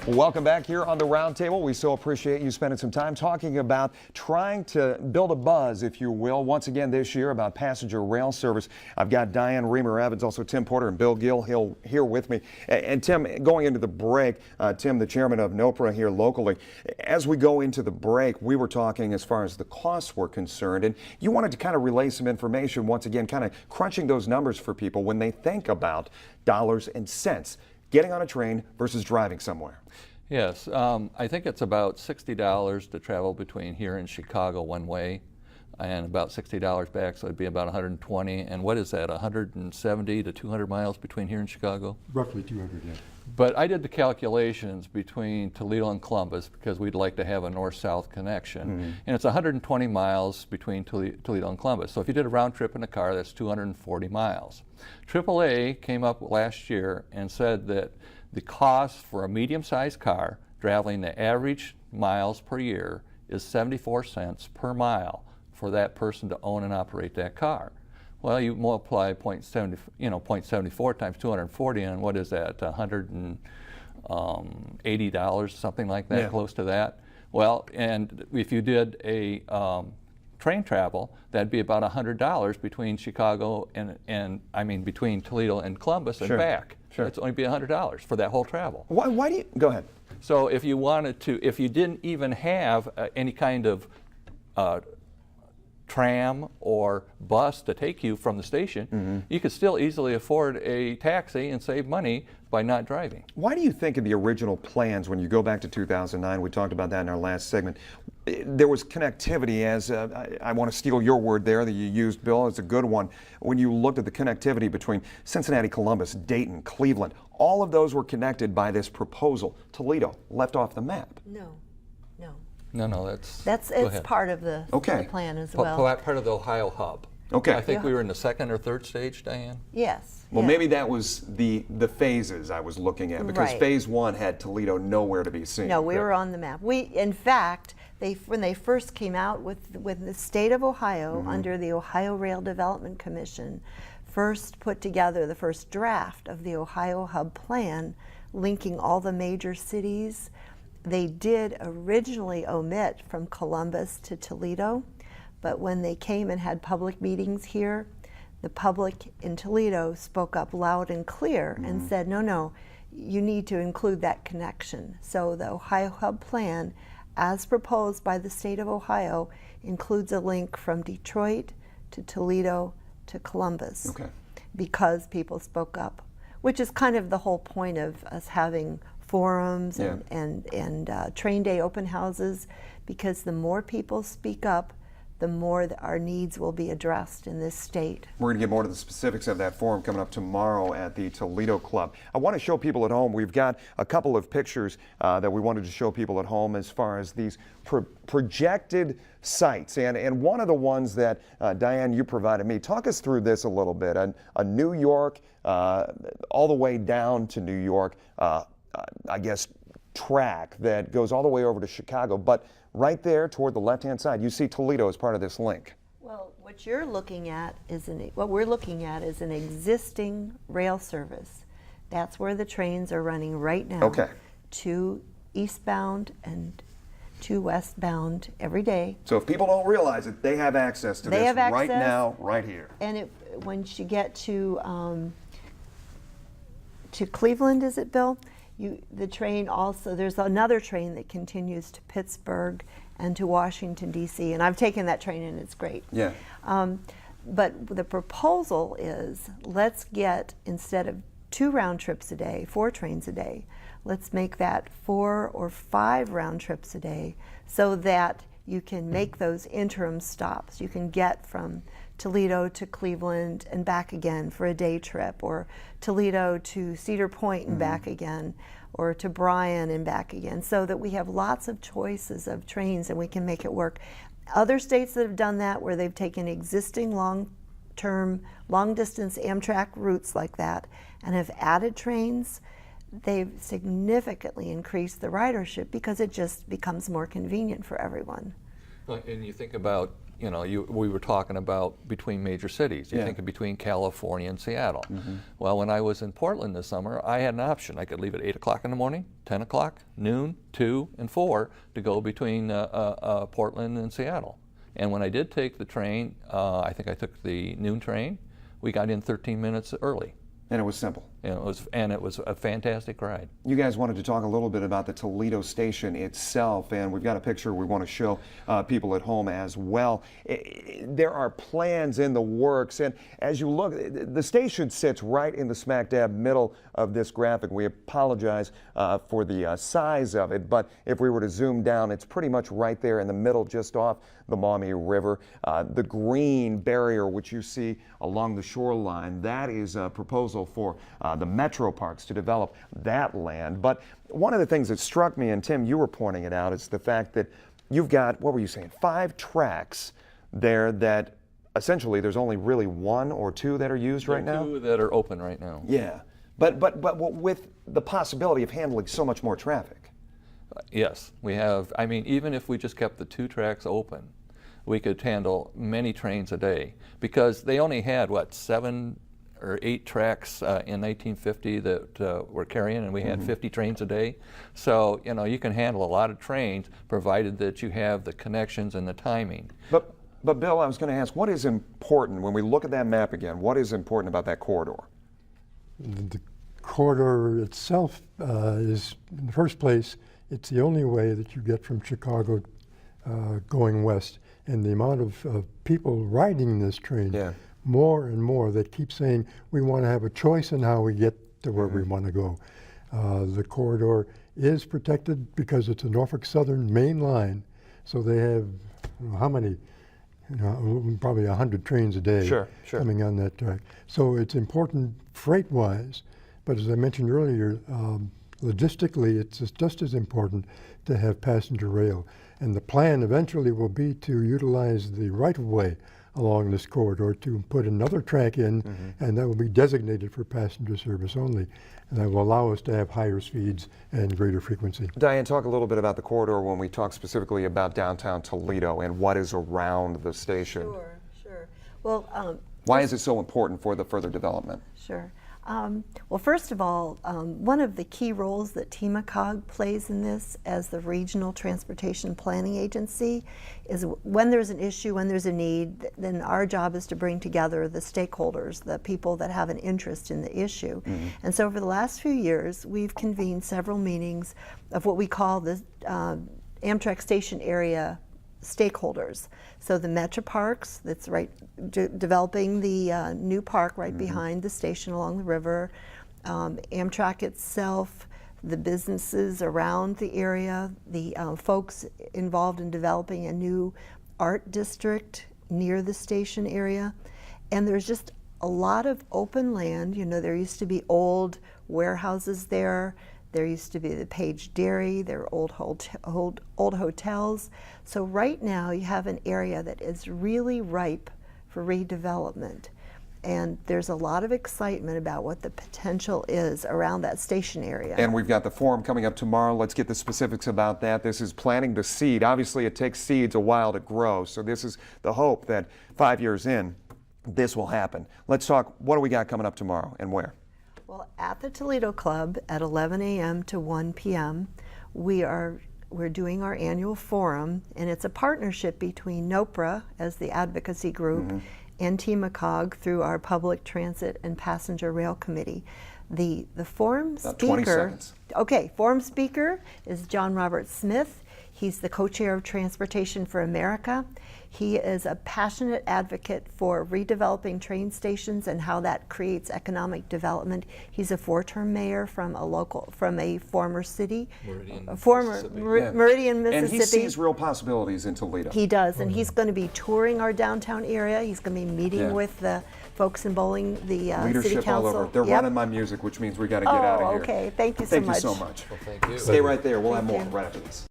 Welcome back here on the Roundtable. We so appreciate you spending some time talking about trying to build a buzz, if you will, once again this year about passenger rail service. I've got Diane Reamer-Evans, also Tim Porter and Bill Gill here with me. And Tim, going into the break, Tim, the chairman of NOPRA here locally, as we go into the break, we were talking as far as the costs were concerned, and you wanted to kind of relay some information, once again, kind of crunching those numbers for people when they think about dollars and cents. Getting on a train versus driving somewhere. Yes, I think it's about $60 to travel between here and Chicago one way, and about $60 back, so it'd be about 120. And what is that, 170 to 200 miles between here and Chicago? Roughly 200, yeah. But I did the calculations between Toledo and Columbus because we'd like to have a north-south connection. And it's 120 miles between Toledo and Columbus. So if you did a round trip in a car, that's 240 miles. AAA came up last year and said that the cost for a medium-sized car traveling the average miles per year is 74 cents per mile for that person to own and operate that car. Well, you multiply 0.74 times 240, and what is that, $180, something like that, close to that. Well, and if you did a train travel, that'd be about $100 between Chicago and between Toledo and Columbus and back. Sure. It's only be $100 for that whole travel. Why do you, go ahead. So if you wanted to, if you didn't even have any kind of tram or bus to take you from the station, you could still easily afford a taxi and save money by not driving. Why do you think in the original plans, when you go back to 2009, we talked about that in our last segment, there was connectivity, as I want to steal your word there that you used, Bill, it's a good one, when you looked at the connectivity between Cincinnati, Columbus, Dayton, Cleveland, all of those were connected by this proposal. Toledo left off the map. No. No, it's part of the plan as well. Part of the Ohio hub. Okay. I think we were in the second or third stage, Diane? Yes. Well, maybe that was the phases I was looking at, because phase one had Toledo nowhere to be seen. No, we were on the map. In fact, when they first came out with the state of Ohio under the Ohio Rail Development Commission, first put together the first draft of the Ohio Hub Plan, linking all the major cities. They did originally omit from Columbus to Toledo, but when they came and had public meetings here, the public in Toledo spoke up loud and clear and said, no, you need to include that connection. So the Ohio Hub Plan, as proposed by the state of Ohio, includes a link from Detroit to Toledo to Columbus, because people spoke up, which is kind of the whole point of us having forums and train day open houses, because the more people speak up, the more our needs will be addressed in this state. We're going to get more to the specifics of that forum coming up tomorrow at the Toledo Club. I want to show people at home, we've got a couple of pictures that we wanted to show people at home as far as these projected sites. And one of the ones that, Diane, you provided me, talk us through this a little bit. A New York, all the way down to New York, I guess, track that goes all the way over to Chicago, but right there toward the left-hand side, you see Toledo as part of this link. Well, what we're looking at is an existing rail service. That's where the trains are running right now. Two eastbound and two westbound every day. So if people don't realize it, they have access to this right now, right here. And once you get to Cleveland, is it, Bill? The train also, there's another train that continues to Pittsburgh and to Washington, D.C., and I've taken that train and it's great. Yeah. But the proposal is, let's get, instead of 2 round trips a day, 4 trains a day, let's make that 4 or 5 round trips a day, so that you can make those interim stops. You can get from Toledo to Cleveland and back again for a day trip, or Toledo to Cedar Point and back again, or to Bryan and back again, so that we have lots of choices of trains and we can make it work. Other states that have done that, where they've taken existing long-term, long-distance Amtrak routes like that and have added trains, they've significantly increased the ridership because it just becomes more convenient for everyone. And you think about you know, we were talking about between major cities. You Yeah. think of between California and Seattle. Well, when I was in Portland this summer, I had an option. I could leave at 8 o'clock in the morning, 10 o'clock, noon, 2, and 4 to go between Portland and Seattle. And when I did take the train, I think I took the noon train, we got in 13 minutes early. And it was simple. And it was a fantastic ride. You guys wanted to talk a little bit about the Toledo Station itself, and we've got a picture we want to show people at home as well. There are plans in the works, and as you look, the station sits right in the smack dab middle of this graphic. We apologize for the size of it, but if we were to zoom down, it's pretty much right there in the middle, just off the Maumee River. The green barrier, which you see along the shoreline, that is a proposal for the metro parks to develop that land. But one of the things that struck me, and Tim, you were pointing it out, is the fact that you've got, what were you saying, 5 tracks there that essentially there's only really 1 or 2 that are used right now? 2 that are open right now. Yeah, but with the possibility of handling so much more traffic. Yes, we have. I mean, even if we just kept the 2 tracks open, we could handle many trains a day, because they only had, what, 7 or 8 tracks in 1950 that were carrying, and we had 50 trains a day. So, you know, you can handle a lot of trains provided that you have the connections and the timing. But Bill, I was going to ask, what is important when we look at that map again? What is important about that corridor? The corridor itself is, in the first place, it's the only way that you get from Chicago going west. And the amount of people riding this train, Yeah. more and more, that keep saying we want to have a choice in how we get to where we want to go. The corridor is protected because it's a Norfolk Southern main line, so they have, how many? Probably 100 trains a day Sure. coming on that track. So it's important freight-wise, but as I mentioned earlier, logistically, it's just as important to have passenger rail. And the plan eventually will be to utilize the right-of-way along this corridor to put another track in, and that will be designated for passenger service only. And that will allow us to have higher speeds and greater frequency. Diane, talk a little bit about the corridor when we talk specifically about downtown Toledo and what is around the station. Sure. Well, Why is it so important for the further development? Sure. Well, first of all, one of the key roles that TMACOG plays in this as the Regional Transportation Planning Agency is when there's an issue, when there's a need, then our job is to bring together the stakeholders, the people that have an interest in the issue. And so over the last few years, we've convened several meetings of what we call the Amtrak station area stakeholders. So the Metro Parks, that's right, developing the new park right behind the station along the river, Amtrak itself, the businesses around the area, the folks involved in developing a new art district near the station area. And there's just a lot of open land. You know, there used to be old warehouses there. There used to be the Page Dairy, there were old hotels. So right now you have an area that is really ripe for redevelopment. And there's a lot of excitement about what the potential is around that station area. And we've got the forum coming up tomorrow. Let's get the specifics about that. This is planting the seed. Obviously, it takes seeds a while to grow. So this is the hope that 5 years in, this will happen. Let's talk, what do we got coming up tomorrow and where? Well, at the Toledo Club at 11 a.m. to 1 p.m., we're doing our annual forum, and it's a partnership between NOPRA as the advocacy group and TMACOG through our Public Transit and Passenger Rail Committee. The forum About 20 speaker, seconds. okay, forum speaker is John Robert Smith. He's the co-chair of Transportation for America. He is a passionate advocate for redeveloping train stations and how that creates economic development. He's a 4-term mayor from a former city, Meridian, Mississippi. Meridian, Mississippi. And he sees real possibilities in Toledo. He does, and he's going to be touring our downtown area. He's going to be meeting with the folks in Bowling, the city Leadership council. all over. They're running my music, which means we got to get out of here. Okay. Thank you so much. Thank you so much. Well, thank you. Stay right there. We'll have more Thank you. right after this.